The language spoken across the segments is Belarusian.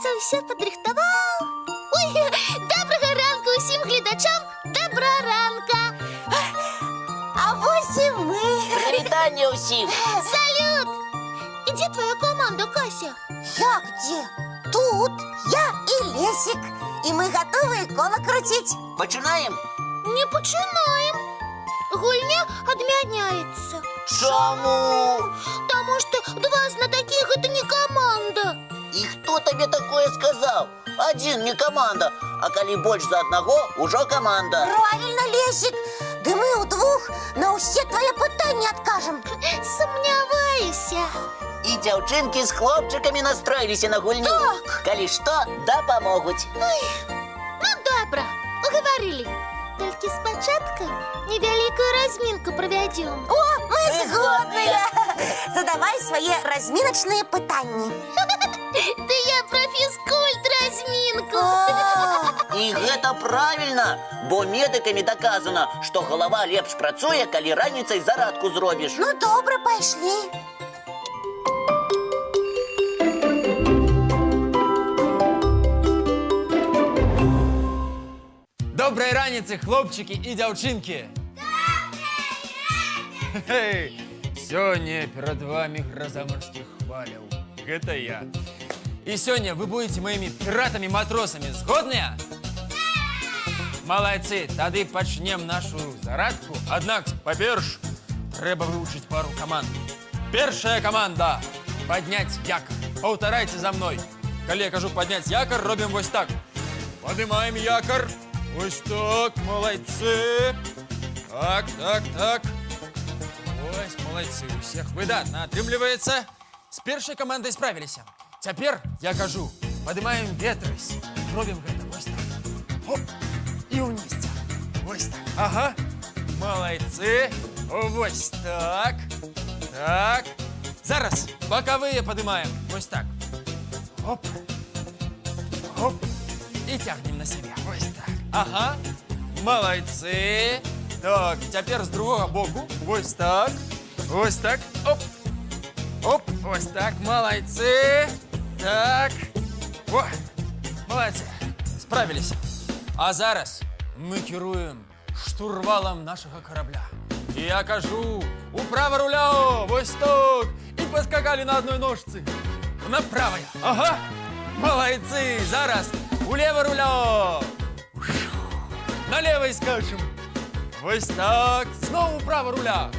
здається, все підрихтував. Ой, доброго ранку усім глядачам. Доброго ранка. А ось і ми. Привітання усім. Салют. І де твоя команда, Кася? Як де? Тут я і Лесик. І ми готові коло крутить. Починаємо? Не починаємо. Гульня відміняється. Чому? Тому що два знатоких – це не команда. І хто тобі таке сказав? Один не команда, а коли більше за одного, уже команда. Правильно, Лесик. Да ми удвох на усі твої питання відкажемо. Сумніваюся. І дівчинки з хлопчиками настроїлися на гульню. Так. Коли що, допоможуть. Ну, добре, уговорили. Тільки спочатку невелику розминку проведемо. О, ми Ми згодні. Задавай свої розміночні питання. Та я про фізкульт-розмінку. І це правильно, бо медиками доказано, що голова лепш працює, коли раніцею зарядку зробиш. Ну, добре, пішли. Доброї раниці, хлопчики і дівчинки! Доброї раниці! Сьогодні перед вами гроза морських хвалів. Это я. І сьогодні ви будете моїми піратами-матросами. Згодні? Молодці, тоді почнемо нашу зарядку. Однак, по-перше, треба вивчити пару команд. Перша команда – підняти якор. Повторяйте за мною. Коли я кажу підняти якор, робимо ось так. Поднимаем якор. Ось так, молодці. Так, так, так. Ось, молодці. У всіх видатно отримлюється. З першою командою справилися. Тепер я кажу, поднимаем ветрось. Робимо це ось так. Хоп. І вниз. Ось так. Ага. Молодці. Ось так. Так. Зараз боковые поднимаем. Ось так. Хоп. Хоп. І тягнем на себе. Ось так. Ага. Молодці. Так, тепер з другого боку. Ось так. Ось так. Оп. Оп. Ось так. Молодці. Так. О. Молодці. Справились. А зараз ми керуємо штурвалом нашого корабля. І я кажу, управо руля, ось так. І поскакали на одній ножці. Направо. Ага. Молодці. Зараз улево руля. На левой скачем. Ось так. Знову право руля.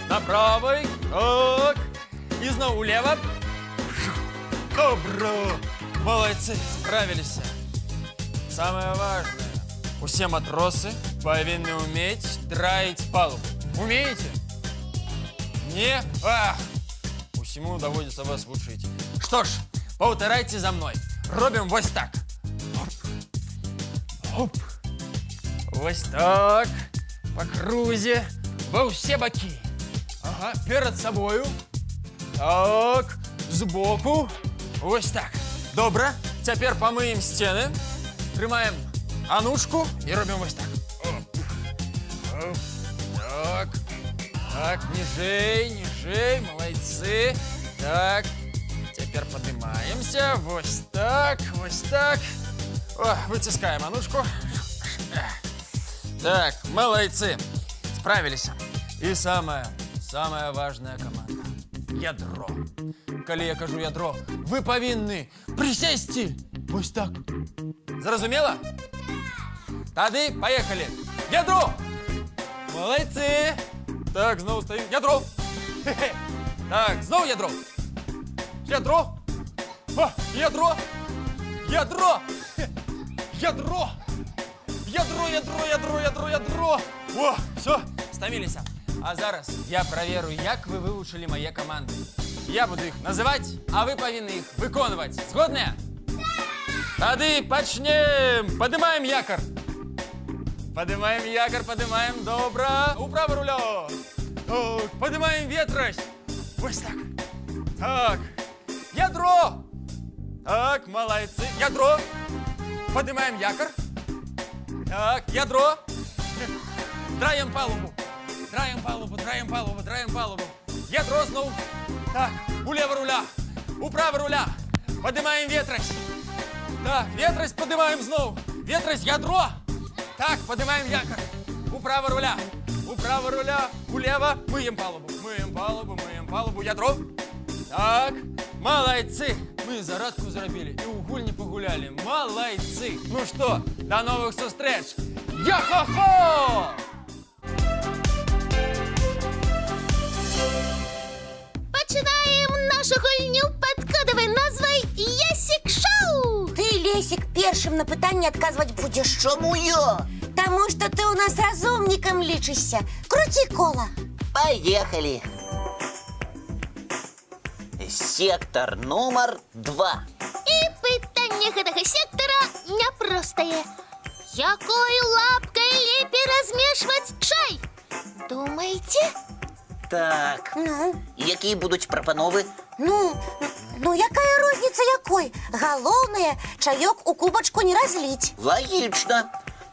На правой. Так. І знову влево. Добро. Молодці. Справились. Самое важное. Усі матроси повинні уметь драить палубу. Умеете? Не? Ах. Усему доводится вас учить. Что ж, повторяйте за мной. Робим ось так. Оп. Оп. Ось так. По крузе. Во все боки. Ага, перед собою. Так. Сбоку. Ось так. Добре. Теперь помыем стены. Тримаем анушку и робим ось так. Оп. Оп. Так. Так, ніжей, ніжей. Молодцы. Так. Теперь поднимаемся. Ось так, ось так. О, вытискаем анушку. Так, молодцы. Справились. И самая важная команда. Ядро. Коли я кажу ядро, ви повинні присісти. Ось так. Зрозуміло? Тоді поїхали. Ядро. Молодці. Так, знову стоїмо. Ядро. Хе-хе. Так, знову ядро. Ядро. О, ядро. Ядро. Ядро. Ядро. О, все, стомились. А зараз я проверю, як ви вивчили мої команди. Я буду їх називати, а ви повинні їх виконувати. Згодні? Тоді почнемо. Поднимаем якор. Поднимаем якор, поднимаем. Добре. Управо руля. Так, поднимаем ветрось. Ось так. Так. Ядро. Так, молодцы. Ядро. Поднимаем якор. Так, ядро. Драем палубу. Драем палубу. Ядро снова. Так, улево руля. Управо руля. поднимаем ветрость. Так, ветрость поднимаем знову. Ветрость, ядро. Так, поднимаем якорь. Управа руля. Управа руля. Улево. Мыем палубу. Мыем палубу, мыем палубу. Ядро. Так, молодцы. Мы зарадку зробили и у гульні погуляли. Молодцы. Ну что, до новых встреч. Я-хо-хо! Починаємо нашу гульню під кодовою назвою Ясік Шоу. Ты, Лесик, першим на питання відказувати будеш. Чому я? Тому що ти у нас розумником лічишся. Крути коло. Поехали. Сектор номер 2. І питання гэтага сектора няпростае. Якой лапкой лепей размешваць чай? Думаете? Так, Ну, які будуть пропанови? ну якая розниця якой? Головне, чайок у кубочку не разлить. Логічно.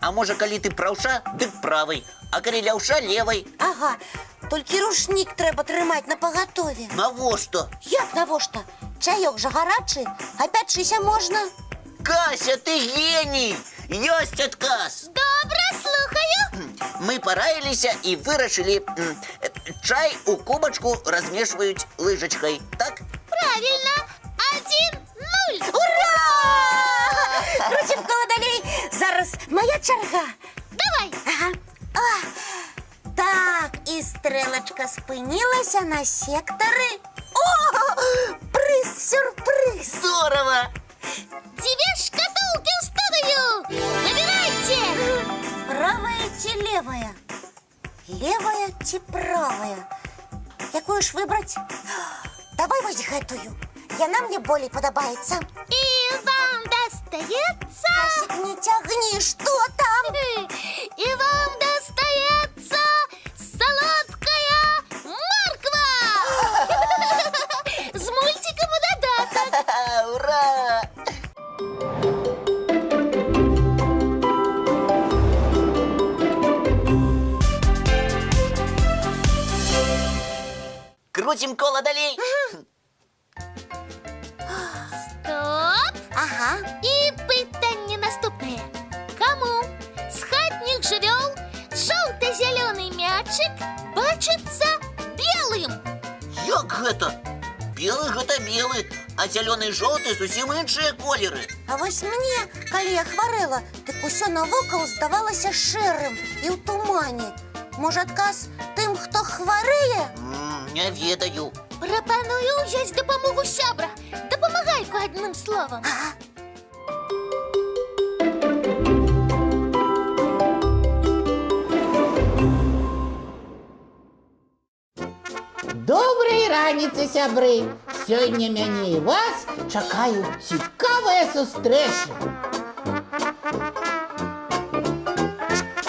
А може, коли ти правша, дик правий, а коли лявша левий. Ага, тільки рушник треба тримати на поготові. Навошто? Як навошта? Чайок же гарячий, опять шися можна. Кася, ти геній! Есть отказ! Добре, слухаю. Ми пораїлися і вирішили, чай у кубочку розмішують лижечкою, так? Правильно. 1-0. Ура! Крутим колодолей. Зараз моя черга. Давай. Ага. Так, і стрелочка спинилася на сектори. О, приз-сюрприз. Здорово! 2 шкатулки в студию. Выбирайте. Правая чи левая? Левая чи правая? Якую ж вибрать? Давай вось гэтую. Яна мне болей подобається. И вам достается... Асик, не тягни, что там? И вам достается солодкая морква! С мультиком и додаток. Ура! Крутим колодолей. Стоп! Ага. И питание наступное. Кому с хатних жывёл желто-зеленый мячик бачится белым? Як гэта? Белый гэта белый, а зеленый і жоўты зусім іншыя колеры. А вось мне, калі я хварэла, дык усё навокал здавалася шэрым і ў тумане. Можа, адказ тым, хто хварэе? Не ведаю. Прапаную ўзяць дапамогу сябра. Дапамагайку адным словам. Доброй раніцы, сябры! Сёння мяне і вас чакаюць цікавыя сустрэчы.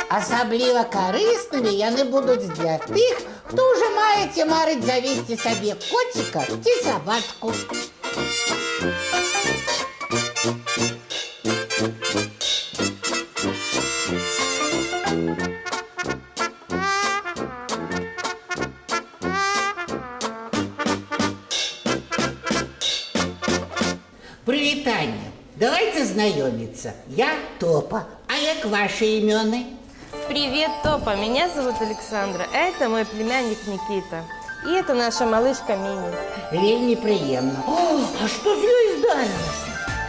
Асабліва карыснымі яны будуць для тых, хто ўжо маеце марыць завесці сабе коціка ці сабачку. Прывітанне! Давайте знакомиться. Я Топа. А як ваши имены? Привет, Топа. Меня зовут Александра. А это мой племянник Никита. И это наша малышка Мини. Вельми приемно. О, а что с ней здарилось?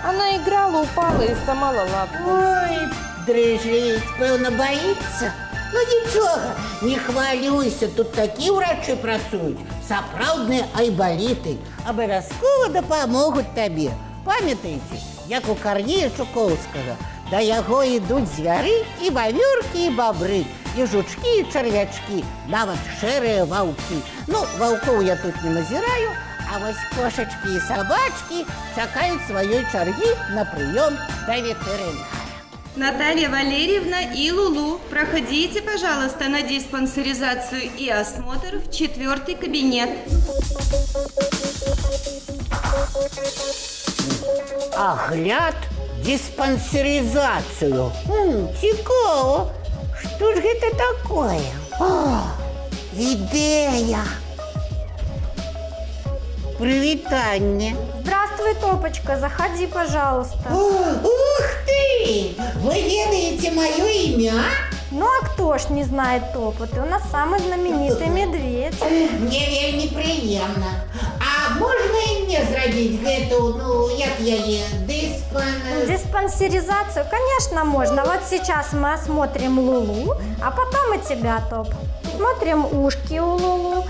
Она играла, упала и сломала лапу. Ой, дрыжить, певно, боится. Ну ничего, не хвалюйся, тут такие врачи працують, сапраўдныя айбаліты, абавязкова дапамогуць табе. Памятаеце, як у Карнея Чуковскага, да яго ідуць звяры і вавёркі, і бабры, і жучкі, і чарвячкі, нават шэрыя ваўкі. Ну, ваўкоў я тут не назіраю, а вось кошачкі і сабачкі чакаюць сваёй чаргі на прыём да ветэрынара. Наталья Валерьевна и Лулу, проходите, пожалуйста, на диспансеризацию и осмотр в 4-й кабинет. Огляд, диспансеризацию. Цікаво. Что ж это такое? О, идея. Привитание. Здравствуй, Топочка, заходи, пожалуйста. Ух ты! Вы ведаете мое имя? Ну а кто ж не знает Топа? Ты у нас самый знаменитый медведь. Мне вельмі приємно. А можна і мне зробити гэту, ну, як яе, Диспансеризацию, конечно, можно. Вот сейчас мы осмотрим Лулу, а потом и тебя, Топ. Смотрим ушки у Лулу.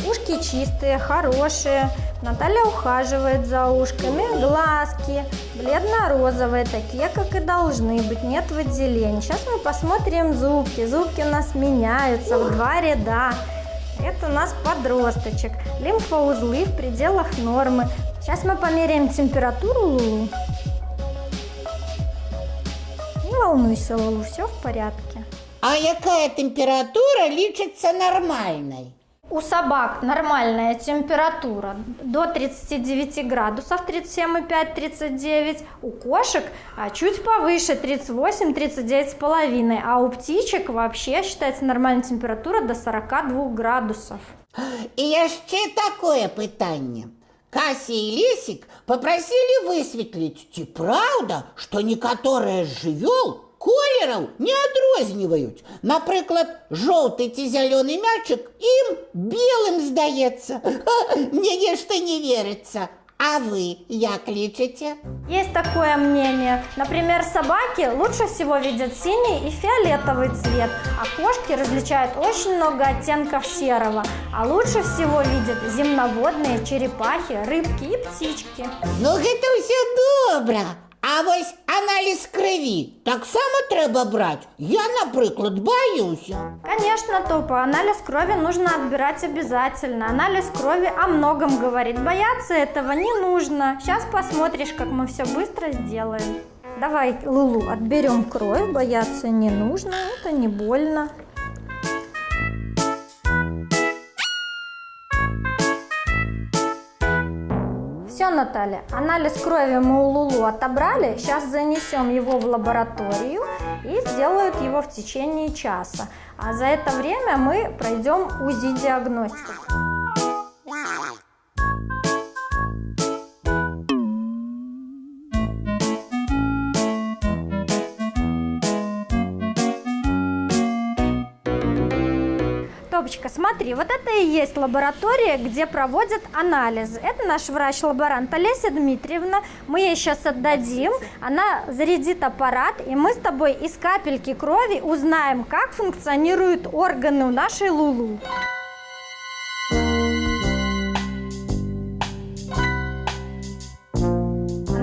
Ушки чистые, хорошие. Наталья ухаживает за ушками. Глазки бледно-розовые, такие, как и должны быть. Нет выделений. Сейчас мы посмотрим зубки. Зубки у нас меняются в 2 ряда. Это у нас подросточек. Лимфоузлы в пределах нормы. Сейчас мы померяем температуру Лулу. Не волнуйся, Лулу, все в порядке. А якая температура лічиться нормальной? У собак нормальная температура до 39 градусов, 37,5-39. У кошек чуть повыше, 38-39,5. А у птичек вообще считается нормальная температура до 42 градусов. І яшчэ такое пытанне. Кася и Лесик попросили высветлить, ці правда, что некоторые з жывёл колераў не адрозніваюць. Напрыклад, жоўты ці зялёны мячик им белым здаецца. Мне нешта не верится. А вы як лічыце? Есть такое мнение. Например, собаки лучше всего видят синий и фиолетовый цвет, а кошки различают очень много оттенков серого. А лучше всего видят земноводные, черепахи, рыбки и птички. Ну гэта ўсё добра. А вось анализ крови таксама трэба брать? Я, напрыклад, боюся. Конечно, Топа, анализ крови нужно отбирать обязательно. Анализ крови о многом говорит. Бояться этого не нужно. Сейчас посмотришь, как мы все быстро сделаем. Давай, Лулу, отберем кровь. Бояться не нужно, это не больно. Все, Наталья, анализ крови мы у Лулу отобрали. Сейчас занесем его в лабораторию и сделают его в течение часа. А за это время мы пройдем УЗИ-диагностику. Топочка, смотри, вот это и есть лаборатория, где проводят анализы. Это наш врач-лаборант Олеся Дмитриевна. Мы ей сейчас отдадим, она зарядит аппарат, и мы с тобой из капельки крови узнаем, как функционируют органы у нашей Лулу.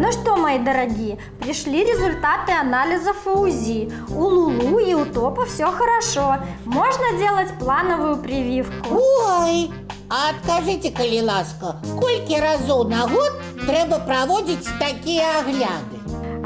Ну что, мои дорогие, пришли результаты анализов и УЗИ. У Лулу и у Топа все хорошо. Можно делать плановую прививку. Ой, а откажите, калі ласка, колькі разоў на год трэба праводзіць такія агляды?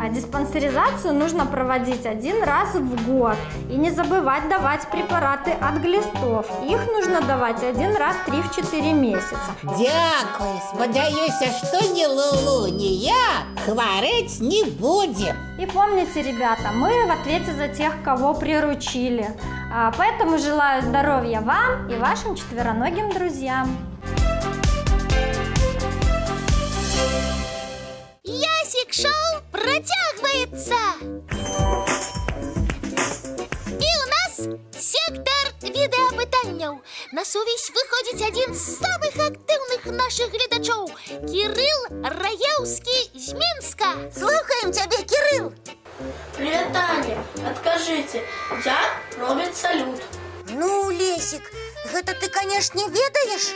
А диспансеризацию нужно проводить 1 раз в год. И не забывать давать препараты от глистов. Их нужно давать 1 раз 3-4 месяца. Дякую, спадзяюся, што ні Лулу, ні я хварэць не будем. И помните, ребята, мы в ответе за тех, кого приручили. Поэтому желаю здоровья вам и вашим четвероногим друзьям. Ясик шоу протягивается. И у нас сектор відеапитанняў. На сувязь выходит один из самых активных наших глядачоў Кирилл Раевский из Минска. Слухаем тебя, Кирилл. Привет, Таня. Откажите, як робить салют? Ну, Лесик, гэта ты, конечно, не ведаешь.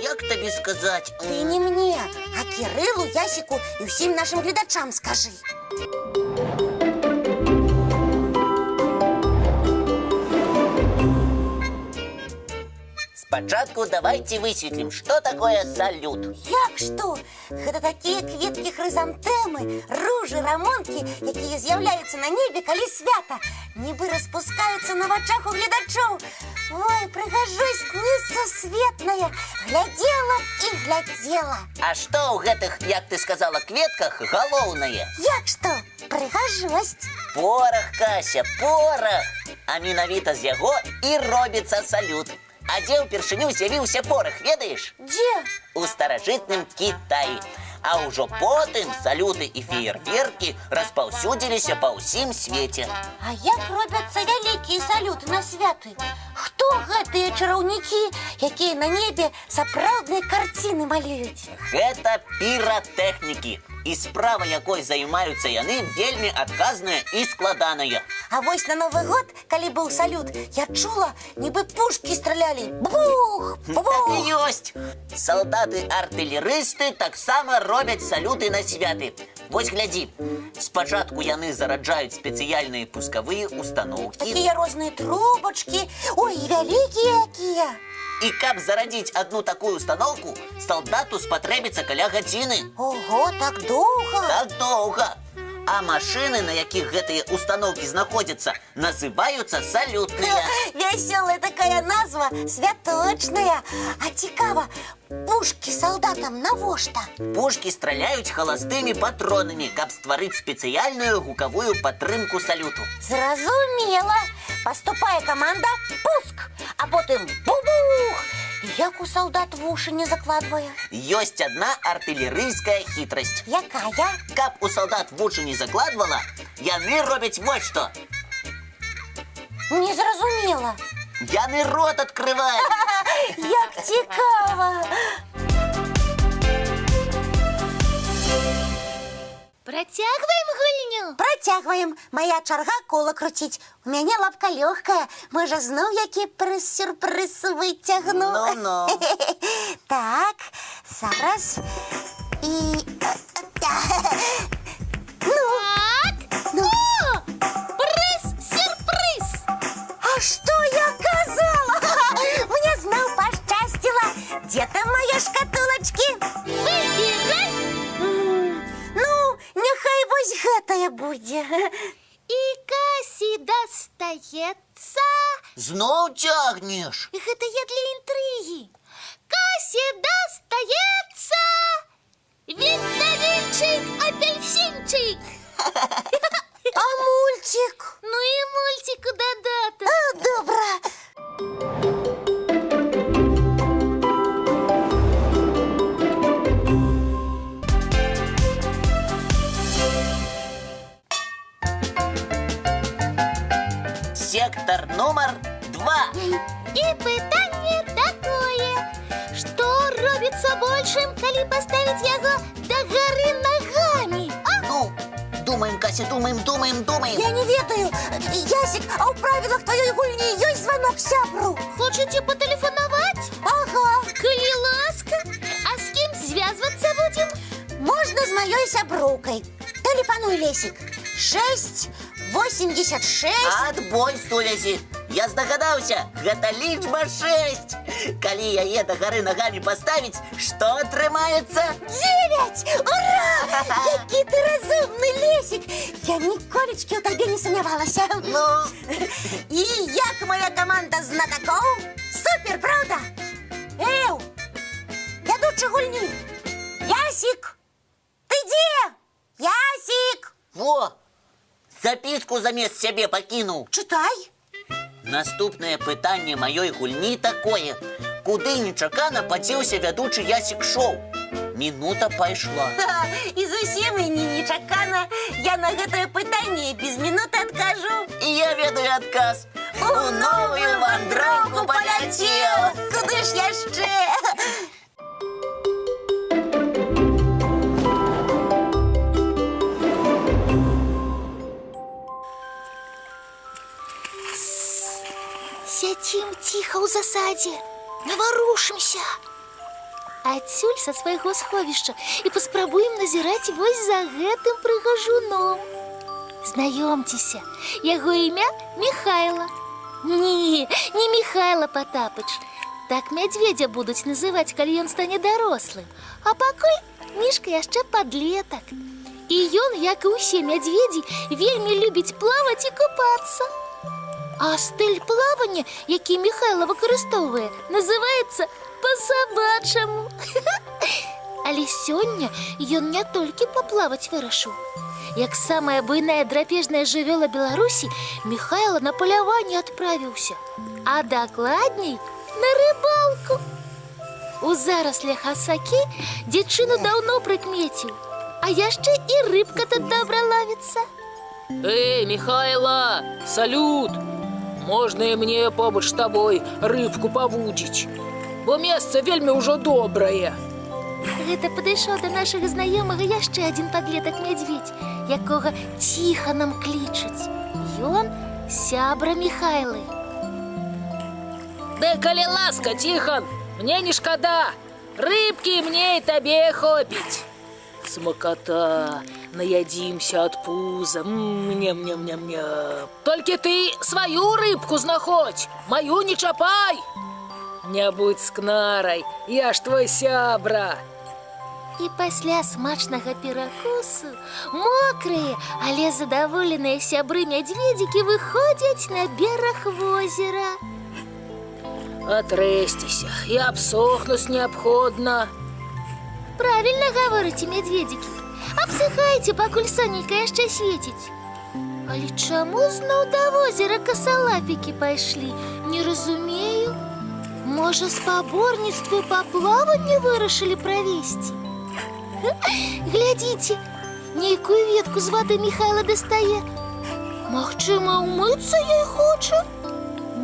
Як тобі сказать? Ты не мне, а Кириллу, Ясику и всем нашим глядачам скажи. Спочатку давайте высветлим, что такое салют. Як што? Гэта такія кветкі хрызантэмы, ружы, рамонкі, якія з'яўляюцца на небе, калі свята, нібы распускаюцца на вачах у гледачоў. Ой, прыгажусь, несусветная, глядзела і глядзела. А што ў гэтых, як ты сказала, кветках галоўнае? Як што? Прыгажосць. Порах, Кася, порах. А менавіта з яго і робіцца салют. А дзе ўпершыню з'явіўся порах, ведаеш? Дзе? У старажытным Кітаі. А ўжо потым салюты і феерверкі распаўсюдзіліся па ўсім свеце. А як робяцца вялікія салюты на святы? Хто гэтыя чараўнікі, якія на небе сапраўдныя карціны малююць? Гэта піратэхнікі. І справа, якой займаюцца яны, вельмі адказная і складаная. А вось на Новы год, калі быў салют, я чула, нібы пушкі стралялі. Бух! Так і Бух! ёсць. Салдаты-артылерысты таксама робяць салюты на святы. Вось глядзі. Спачатку яны зараджаюць спецыяльныя пускавыя установкі. Такія розныя трубачкі. Ой, вялікія якія! І каб зарадзіць одну такую установку, салдату спатрэбіцца каля гадзіны. Ого, так доўга! Так доўга. А машыны, на якіх гэтыя установкі знаходзяцца, называюцца салютныя. Вясёлая такая назва, святочная. А цікава, пушкі салдатам навошта? Пушкі страляюць халастымі патронамі, каб стварыць спецыяльную гукавую падтрымку салюту. Зразумела. Паступае каманда «Пуск», а потым «Бу-бух». Як у салдат вушы не закладвае? Ёсць адна артылерыйская хітрасць. Якая? Каб у салдат вушы не закладвала, яны робяць вот што. Не зразумела. Яны рот адкрываюць. Як цікава. Працягваем гульню. Працягваем. Моя чарга кола круціць. У мяне лапка лёгкая. Можа зноў які прыз-сюрпрыз выцягну. Ну-ну. Так, зараз. І... Ну, Так. ну. О! Прыз-сюрпрыз. А што я казала? Мне зноў пашчасціла. Дзе там мае шкатулачкі? Выбірай. Ну, няхай вось гэтая будзе. І Касі дастаецца. Зноў цягнеш. Гэта я для інтрыгі. Касі дастаецца. Вітамінчык, апельсинчик. А мультик? Ну і мультику додаток. А, добра. Сектор номер 2. І пытанне такое. Што робіцца большым, калі паставіць яго да гары нагамі? Ну, думаем, Кася, думаем. Я не ведаю. Ясик, а ў правілах тваёй гульні ёсць званок сябру? Хочаце патэлефанаваць? Ага. Калі ласка. А з кім звязвацца будзем? Можна з маёй сяброўкай. Тэлефануй, Лесик. 686. Адбой сувязі. Я здагадаўся, гэта лічба 6. Калі яе да гары нагамі паставіць, што атрымаецца? 9! Ура! Які ты разумны, Лесик! Я ніколечкі ў табе не сумнявалася. Ну, І як моя каманда знатакоў? Супер, правда? Эу! Вядучы гульні! Ясик! Ты дзе? Ясик! во! Запіску замест сябе пакінуў. Чытай! Наступнае пытанне маёй гульні такое. Куды нечакана падзеўся вядучы Ясик Шоу? Мінута пайшла. І зусім і нечакана. Я на гэтае пытанне без мінуты адкажу. І я ведаю адказ. У новую вандроўку паляцеў. Куды ж яшчэ? Сядзім ціха ў засадзе, наварушымся. Адсюль са свайго сховішча і паспрабуем назіраць вось за гэтым прыгажуном. Знаёмцеся, яго імя Михайла. Не Михайла Потапыч. Так мядзведзя будуць называць, калі ён стане дарослым. А пакуль Мішка яшчэ падлетак. І ён, як і ўсе мядзведзі, вельмі любіць плаваць і купацца. А стыль плавання, які Михайла выкарыстоўвае, называецца па-сабачаму. Але сёння ён не толькі паплаваць вырашыў. Як самая буйная драпежная жывёла Беларусі, Михайла на паляванне адправіўся. А дакладней, на рыбалку. У зарослях асакі дзяўчыну даўно прыкмеціў, а яшчэ і рыбка тут добра ловіцца. Эй, Михайло, салют! Можна і мне побач з табой рыбку павудзіць, бо месца вельмі ўжо добрае. Гэта падышоў да нашага знаёмага яшчэ адзін падлетак-мядзведзь, якога Ціханам клічуць. Ён сябра Михайлы. Дай, калі ласка, Тихон, мне не шкада. Рыбкі мне і табе хопіць. Смакота, наядзімся ад пуза. Ням-ням-ням-ням. Толькі ты сваю рыбку знаходзь, маю не чапай. Не будь скнарай, я ж твой сябра. І пасля смачнага перакусу мокрыя, але задаволеныя сябры мядзведзікі выходзяць на бераг возера. Атрэсціся, і абсохнуць неабходна. Правильно гаворыце, мядзведзікі. Абсыхайце, пакуль сонейка яшчэ свеціць. Але чаму зноў да возера касалапікі пайшлі? Не разумею. Можа, спаборніцтва па плаванню вырашылі правесці? Глядзіце, нейкую ветку з вады Михайла дастае. Магчыма, умыцца ёй хоча?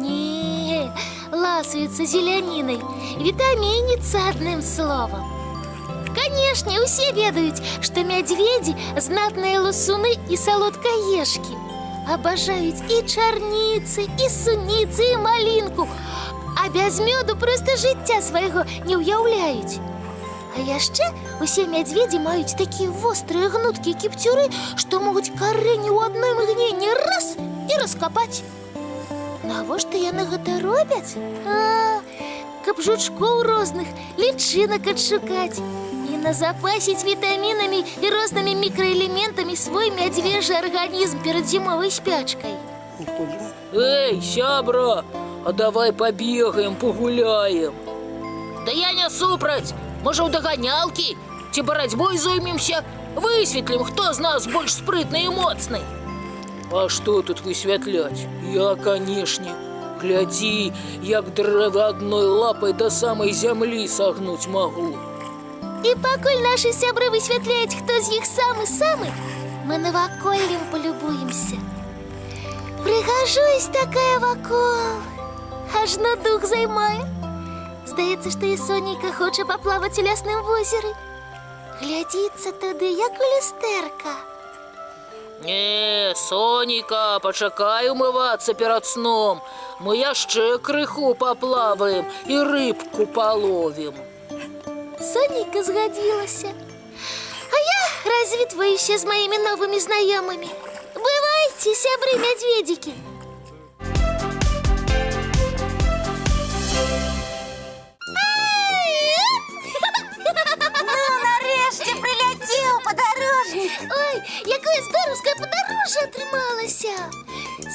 Не, ласуецца зелянінай, вітамініцца адным словам. Канешне, усе ведаюць, што мядзведзі знатныя ласуны і салодкаежкі. Абажаюць і чарніцы, і суніцы, і малінку, а без мёду проста жыцця свайго не ўяўляюць. А яшчэ усе мядзведзі маюць такія вострыя гнуткія кіпцюры, што могуць карэнні ў адным ігненні раз і раскапаць. Навошта яны гэта робяць? Каб жучкоў розных, лічынак адшукаць і назапасіць вітамінамі і рознымі мікраэлементамі свой мядзвежы арганізм перад зімовай спячкай. Эй, сябра, а давай пабегаем, пагуляем. Да я не супраць. Можа, у даганялкі ці барацьбой зоймемся, высветлім, хто з нас больш спрытны і моцны. А што тут высвятляць? Я, канешне, глядзі, як дрэвы адной лапай да самай зямлі сагнуць магу. І пакуль нашы сябры высвятляюць, хто з іх самы-самы, мы наваколлем полюбуемся. Прыгажусь такая вакол, ажно дух займае. Здаецца, што і сонейка хоча паплаваць у лясным возеры. Глядзіцца тады, як у люстэрка. Не, Сонейка, пачакай умывацца перад сном. Мы яшчэ крыху паплаваем і рыбку паловім. Сонейка згадзілася. А я развітваюся з маімі новымі знаёмымі. Бывайце, сябры мядзведзікі. Ой, якое здаровское падарожжа атрымалася!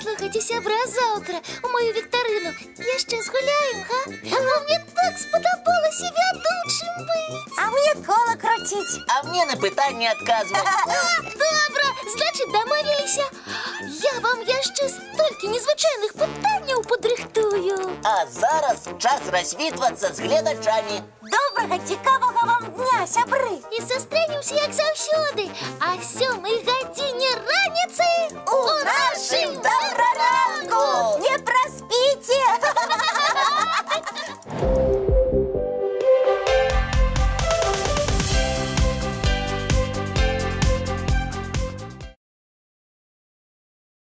Слухайце, сябра, заўтра у мою віктарыну яшчэ згуляем, га? Мне так спадабалася вядучым быць. А мне кола круціць. А мне на пытанне адказваць. Добра, значит, дамовіліся. Я вам яшчэ столькі незвычайных пытанняў падрыхтую. А зараз час развітвацца з гледачамі. Добрага, цікавага вам дня, сябры. І сустрэнемся, як заўсёды. А